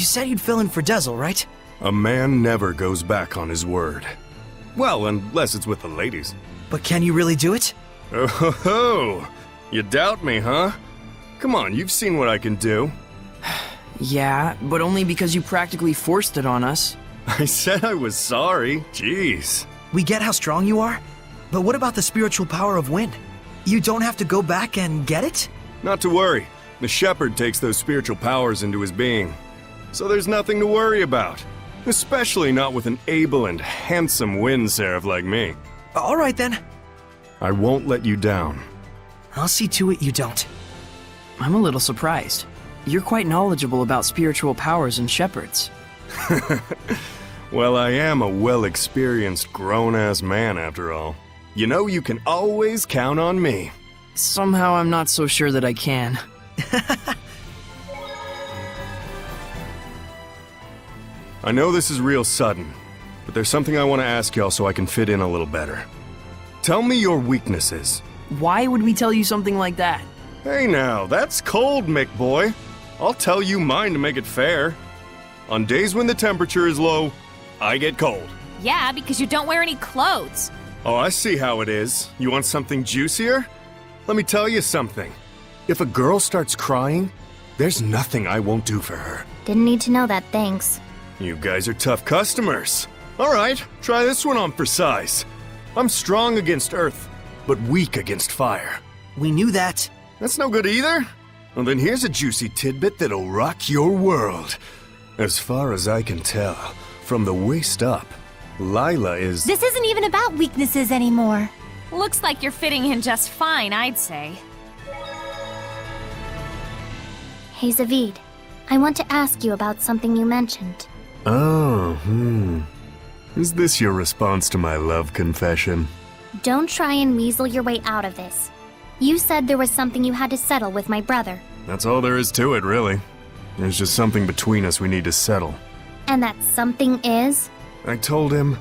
You said you'd fill in for Dezel, right? A man never goes back on his word. Well, unless it's with the ladies. But can you really do it? Oh ho ho! You doubt me, huh? Come on, you've seen what I can do. Yeah, but only because you practically forced it on us. I said I was sorry. Jeez. We get how strong you are, but what about the spiritual power of wind? You don't have to go back and get it? Not to worry. The shepherd takes those spiritual powers into his being. So there's nothing to worry about. Especially not with an able and handsome wind seraph like me. All right then. I won't let you down. I'll see to it you don't. I'm a little surprised. You're quite knowledgeable about spiritual powers and shepherds. Well, I am a well-experienced grown-ass man after all. You know you can always count on me. Somehow I'm not so sure that I can. I know this is real sudden, but there's something I want to ask y'all so I can fit in a little better. Tell me your weaknesses. Why would we tell you something like that? Hey now, that's cold, Mick boy. I'll tell you mine to make it fair. On days when the temperature is low, I get cold. Yeah, because you don't wear any clothes. Oh, I see how it is. You want something juicier? Let me tell you something. If a girl starts crying, there's nothing I won't do for her. Didn't need to know that, thanks. You guys are tough customers. All right, try this one on for size. I'm strong against earth, but weak against fire. We knew that. That's no good either? Well, then here's a juicy tidbit that'll rock your world. As far as I can tell, from the waist up, Lila is... This isn't even about weaknesses anymore. Looks like you're fitting in just fine, I'd say. Hey, Zavid. I want to ask you about something you mentioned. Oh, Is this your response to my love confession? Don't try and weasel your way out of this. You said there was something you had to settle with my brother. That's all there is to it, really. There's just something between us we need to settle. And that something is? I told him,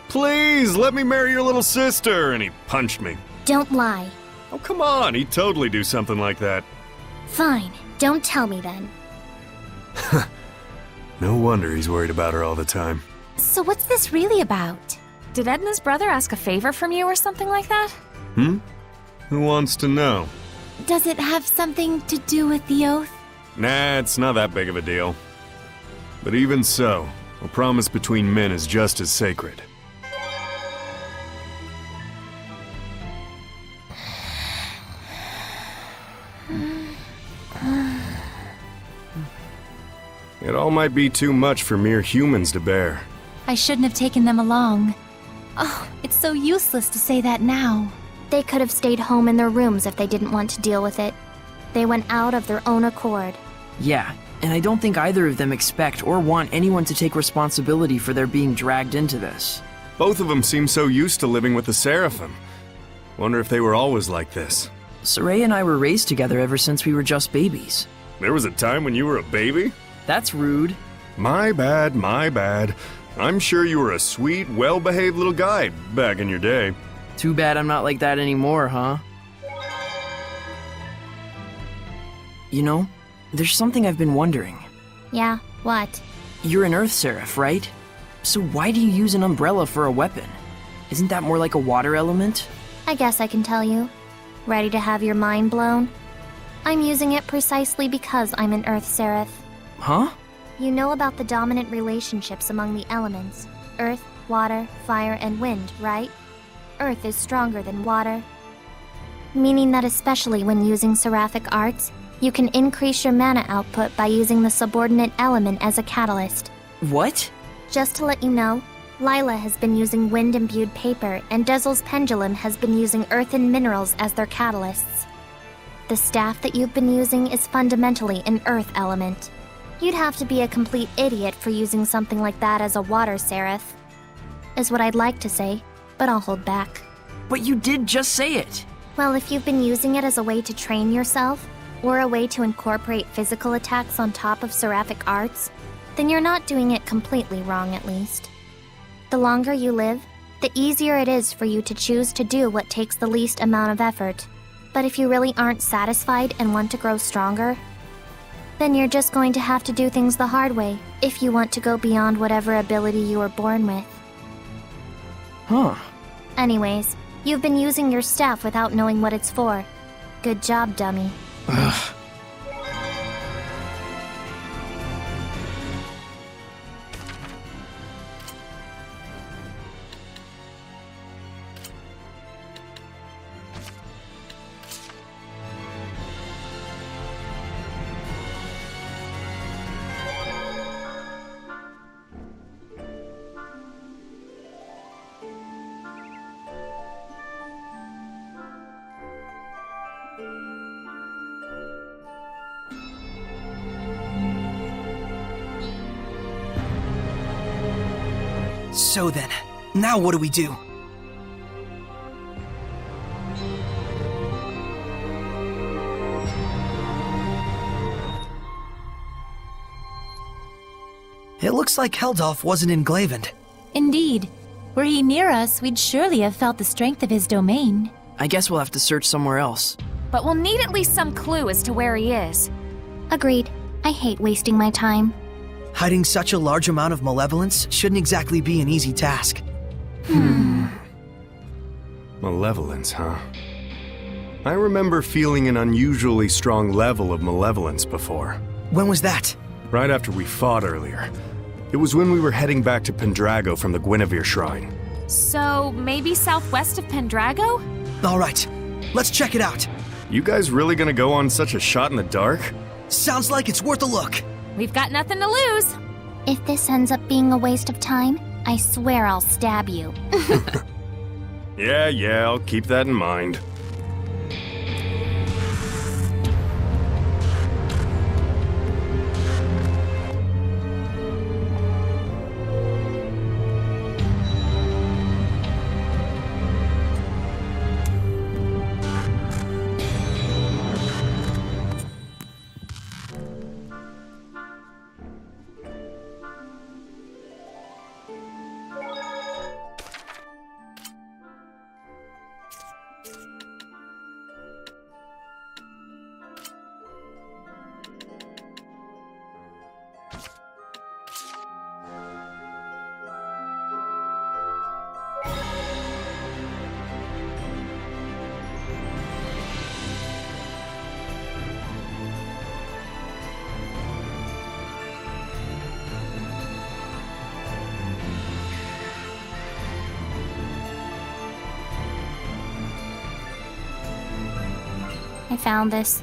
please let me marry your little sister, and he punched me. Don't lie. Oh, come on, he'd totally do something like that. Fine, don't tell me then. No wonder he's worried about her all the time. So what's this really about? Did Edna's brother ask a favor from you or something like that? Who wants to know? Does it have something to do with the oath? Nah, it's not that big of a deal. But even so, a promise between men is just as sacred. It all might be too much for mere humans to bear. I shouldn't have taken them along. Oh, it's so useless to say that now. They could have stayed home in their rooms if they didn't want to deal with it. They went out of their own accord. Yeah, and I don't think either of them expect or want anyone to take responsibility for their being dragged into this. Both of them seem so used to living with the Seraphim. Wonder if they were always like this. Sorey and I were raised together ever since we were just babies. There was a time when you were a baby? That's rude. My bad, my bad. I'm sure you were a sweet, well-behaved little guy back in your day. Too bad I'm not like that anymore, huh? You know, there's something I've been wondering. Yeah, what? You're an Earth Seraph, right? So why do you use an umbrella for a weapon? Isn't that more like a water element? I guess I can tell you. Ready to have your mind blown? I'm using it precisely because I'm an Earth Seraph. Huh? You know about the dominant relationships among the elements. Earth, water, fire, and wind, right? Earth is stronger than water. Meaning that especially when using seraphic arts, you can increase your mana output by using the subordinate element as a catalyst. What? Just to let you know, Lila has been using wind-imbued paper, and Dezel's pendulum has been using earth and minerals as their catalysts. The staff that you've been using is fundamentally an earth element. You'd have to be a complete idiot for using something like that as a water seraph. Is what I'd like to say, but I'll hold back. But you did just say it! Well, if you've been using it as a way to train yourself, or a way to incorporate physical attacks on top of seraphic arts, then you're not doing it completely wrong, at least. The longer you live, the easier it is for you to choose to do what takes the least amount of effort. But if you really aren't satisfied and want to grow stronger, Then you're just going to have to do things the hard way, if you want to go beyond whatever ability you were born with. Huh. Anyways, you've been using your staff without knowing what it's for. Good job, dummy. Ugh. So then, now what do we do? It looks like Heldolf wasn't in Glavend. Indeed. Were he near us, we'd surely have felt the strength of his domain. I guess we'll have to search somewhere else. But we'll need at least some clue as to where he is. Agreed. I hate wasting my time. Hiding such a large amount of malevolence shouldn't exactly be an easy task. Malevolence, huh? I remember feeling an unusually strong level of malevolence before. When was that? Right after we fought earlier. It was when we were heading back to Pendrago from the Guinevere Shrine. So, maybe southwest of Pendrago? Alright, let's check it out. You guys really gonna go on such a shot in the dark? Sounds like it's worth a look. We've got nothing to lose. If this ends up being a waste of time, I swear I'll stab you. Yeah, I'll keep that in mind. I found this.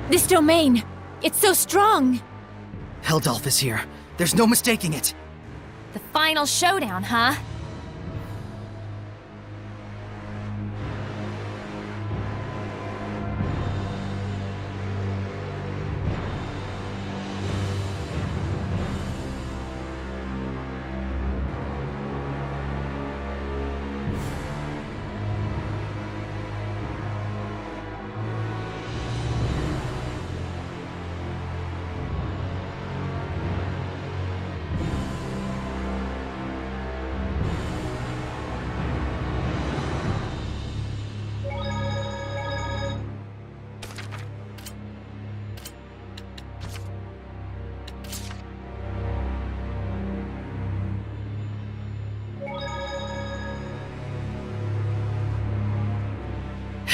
This domain! It's so strong! Heldolf is here. There's no mistaking it. The final showdown, huh?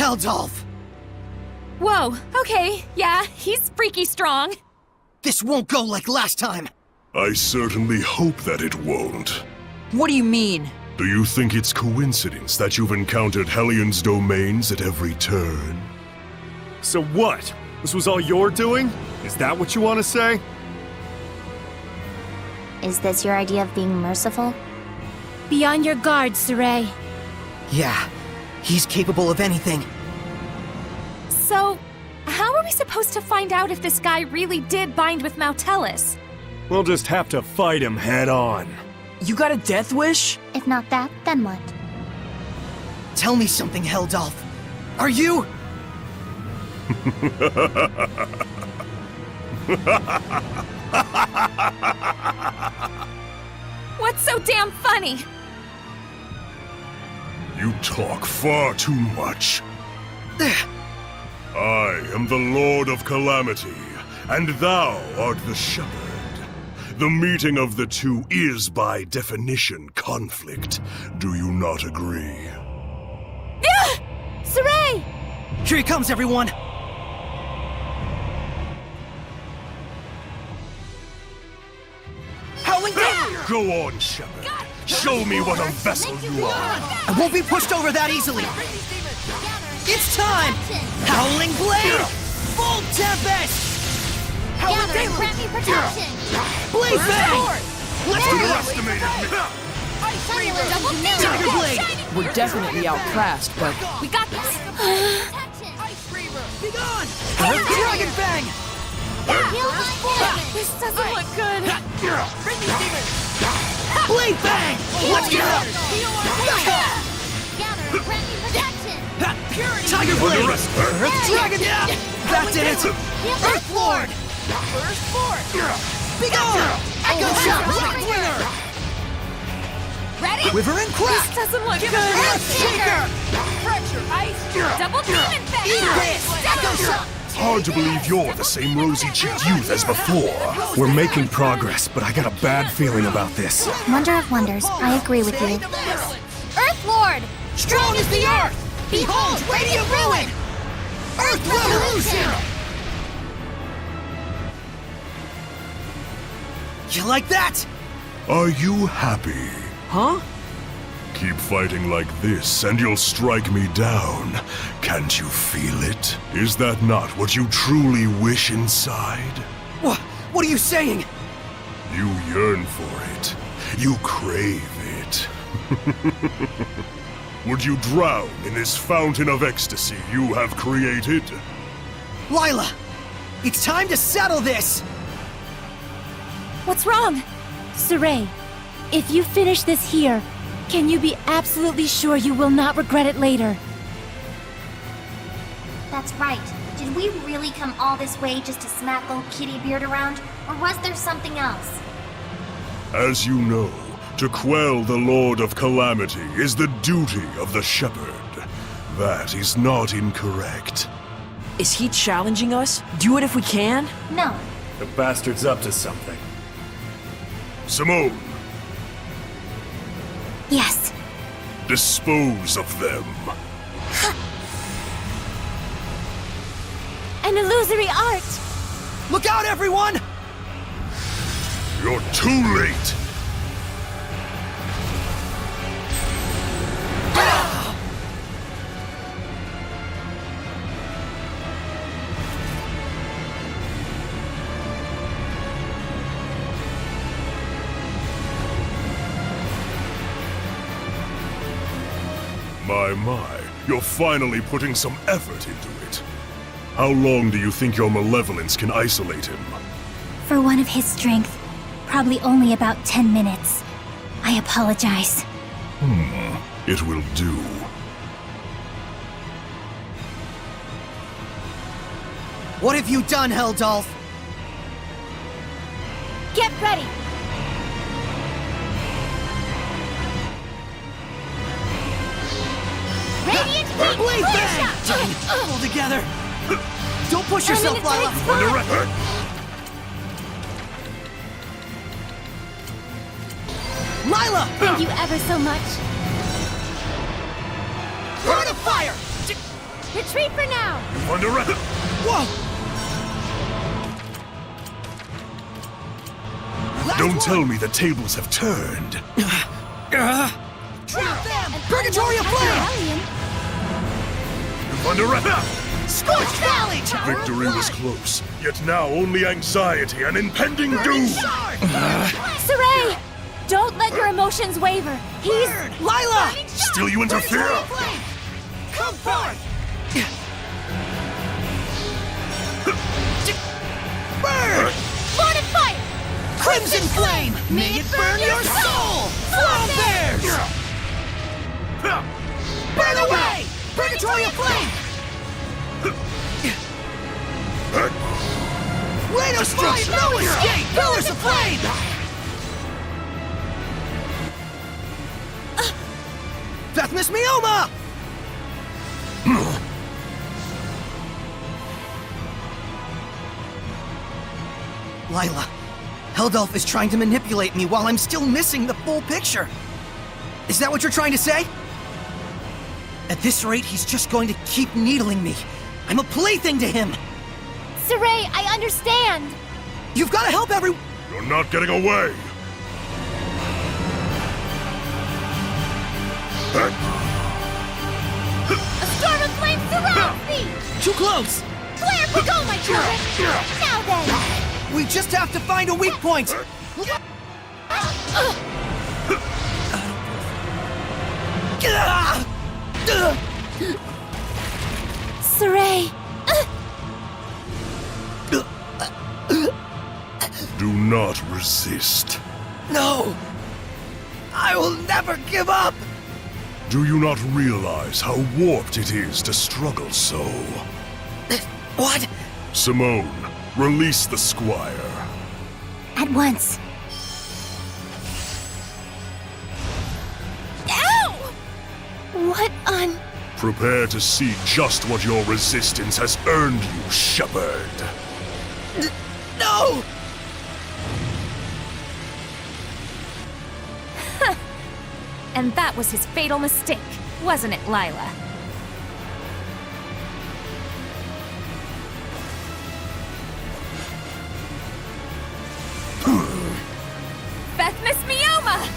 Heldolf! Whoa, okay, yeah, he's freaky strong. This won't go like last time! I certainly hope that it won't. What do you mean? Do you think it's coincidence that you've encountered Hellion's domains at every turn? So what? This was all you're doing? Is that what you want to say? Is this your idea of being merciful? Be on your guard, Sorey. Yeah, he's capable of anything. So, how are we supposed to find out if this guy really did bind with Mautellus? We'll just have to fight him head on. You got a death wish? If not that, then what? Tell me something, Heldolf. Are you... What's so damn funny? You talk far too much. I am the Lord of Calamity, and thou art the Shepherd. The meeting of the two is, by definition, conflict. Do you not agree? Sorey! Here he comes, everyone! Howling down! Go on, Shepherd. Show me what a vessel you are. I won't be pushed over that easily! It's time! Howling Blade! Full Tempest! Howling Grant me protection! Blade Bang! Let's go! Underestimated me. Tiger Blade! We're definitely outclassed, but We got this. Be gone! Earth Dragon Bang! This doesn't look good. Blade Bang! Let's get up! Tiger Blade! Earth Dragon! That did it! Earth Lord! Be gone! Echo Shot! Lightbringer! Ready? Quiver and Crack! This doesn't look good. Earth Shaker! Double demon thing. Eat this! Echo Shot! Hard to believe you're the same rosy-cheeked youth as before. We're making progress, but I got a bad feeling about this. Wonder of wonders, I agree with you. Earth Lord! Strong as the Earth! Behold, Radiant Ruin! Earth Revolution! You like that? Are you happy? huh? Keep fighting like this, and you'll strike me down. Can't you feel it? Is that not what you truly wish inside? What are you saying? You yearn for it. You crave it. Would you drown in this fountain of ecstasy you have created? Lila! It's time to settle this! What's wrong? Sorey, if you finish this here, can you be absolutely sure you will not regret it later? That's right. Did we really come all this way just to smack old Kitty Beard around? Or was there something else? As you know, to quell the Lord of Calamity is the duty of the Shepherd. That is not incorrect. Is he challenging us? Do it if we can? No. The bastard's up to something. Simone, Yes. dispose of them. An illusory art! Look out, everyone! You're too late! My, you're finally putting some effort into it. How long do you think your malevolence can isolate him? For one of his strength, probably only about 10 minutes. I apologize. It will do. What have you done, Heldolf? Get ready! Radiant Blade Bang! Pull together! Don't push yourself, Lila! Under record. Lila! Thank you ever so much. Burn of fire! Retreat for now! Under Whoa! Last Don't one. tell me the tables have turned. Trap them! Purgatory of Flame! Hellion! Under Scorched Valley! Victory was close, yet now only anxiety and impending doom. Sorey! Don't let your emotions waver. He's... Lila! Still you interfere? Purgatory of Flame! Come forth! Burn! Lord of Fire! Crimson Flame! May it burn your soul! Flaw bears! Burn away! Purgatory of Flame! Rain of Fire! No escape! Pillars of Flame! Deathmas Mioma! Lila, Heldolf is trying to manipulate me while I'm still missing the full picture. Is that what you're trying to say? At this rate, he's just going to keep needling me. I'm a plaything to him. Sorey, I understand. You've got to help everyone. You're not getting away. A storm of flame surrounds me! Too close. Flare for go, my children! Now then! We just have to find a weak point. Sorey! Do not resist. No. I will never give up. Do you not realize how warped it is to struggle so? What? Simone, release the squire. At once. Ow! What on... Prepare to see just what your resistance has earned you, Shepherd. No! And that was his fatal mistake, wasn't it, Lila? Bethmas Mioma!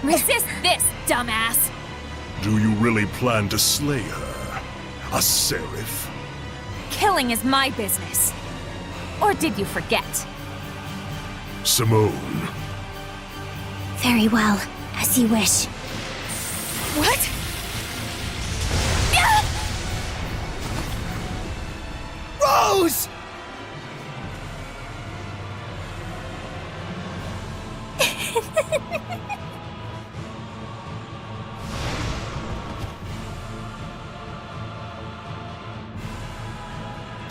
Resist this, dumbass! Do you really plan to slay her? A seraph? Killing is my business. Or did you forget? Simone, Very well, as you wish. What? Rose!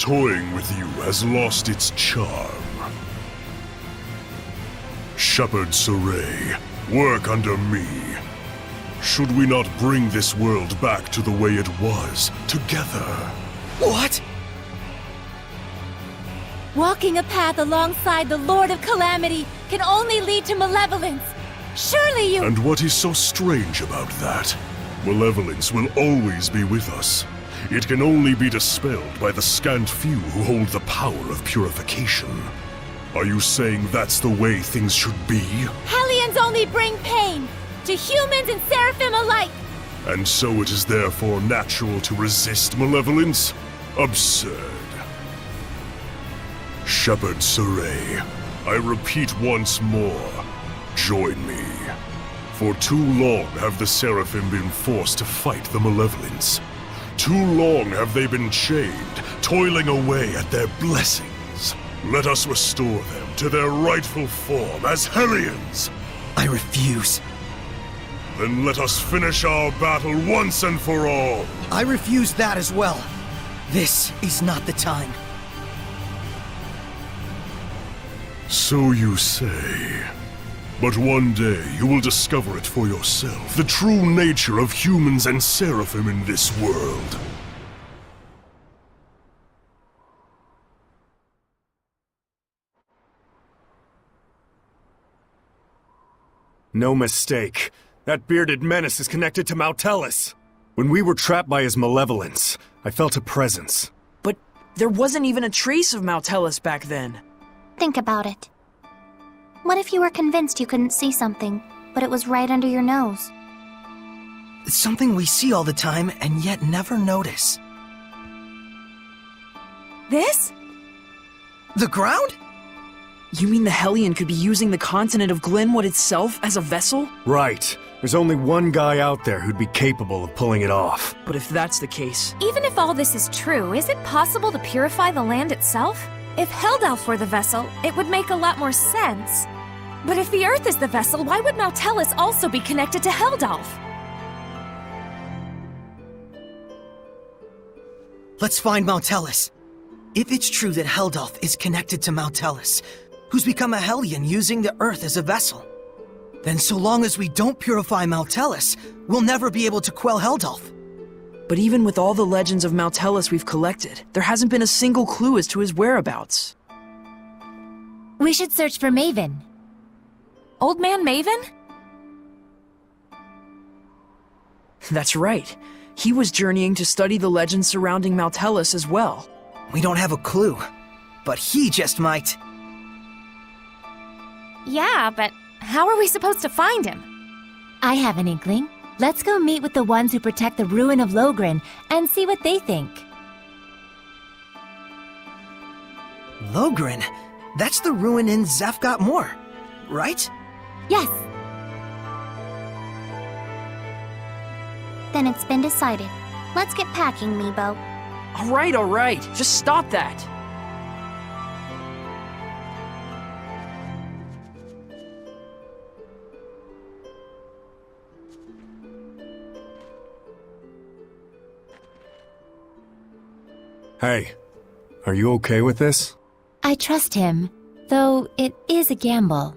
toying with you has lost its charm. Shepherd Sorey, work under me. Should we not bring this world back to the way it was, together? What? Walking a path alongside the Lord of Calamity can only lead to malevolence. Surely you... And what is so strange about that? Malevolence will always be with us. It can only be dispelled by the scant few who hold the power of purification. Are you saying that's the way things should be? Hellions only bring pain, to humans and seraphim alike. And so it is therefore natural to resist malevolence? Absurd. Shepherd Sorey, I repeat once more, join me. For too long have the seraphim been forced to fight the malevolence. Too long have they been chained, toiling away at their blessings. Let us restore them to their rightful form as Hellions. I refuse. Then let us finish our battle once and for all. I refuse that as well. This is not the time. So you say. But one day you will discover it for yourself, the true nature of humans and seraphim in this world. No mistake. That bearded menace is connected to Mautellus. When we were trapped by his malevolence, I felt a presence. But there wasn't even a trace of Mautellus back then. Think about it. What if you were convinced you couldn't see something, but it was right under your nose? It's something we see all the time and yet never notice. This? The ground? You mean the Hellion could be using the continent of Glenwood itself as a vessel? Right. There's only one guy out there who'd be capable of pulling it off. But if that's the case... Even if all this is true, is it possible to purify the land itself? If Heldelf were the vessel, it would make a lot more sense. But if the Earth is the vessel, why would Mautellus also be connected to Heldelf? Let's find Mautellus. If it's true that Heldelf is connected to Mautellus, who's become a Hellion using the Earth as a vessel, then so long as we don't purify Mautellus, we'll never be able to quell Heldelf. But even with all the legends of Mautellus we've collected, there hasn't been a single clue as to his whereabouts. We should search for Maven. Old Man Maven? That's right. He was journeying to study the legends surrounding Mautellus as well. We don't have a clue, but he just might. Yeah, but how are we supposed to find him? I have an inkling. Let's go meet with the ones who protect the ruin of Logren and see what they think. Logren? That's the ruin in Zefgot Moor, right? Yes. Then it's been decided. Let's get packing, Meebo. All right. Just stop that. Hey, are you okay with this? I trust him, though it is a gamble.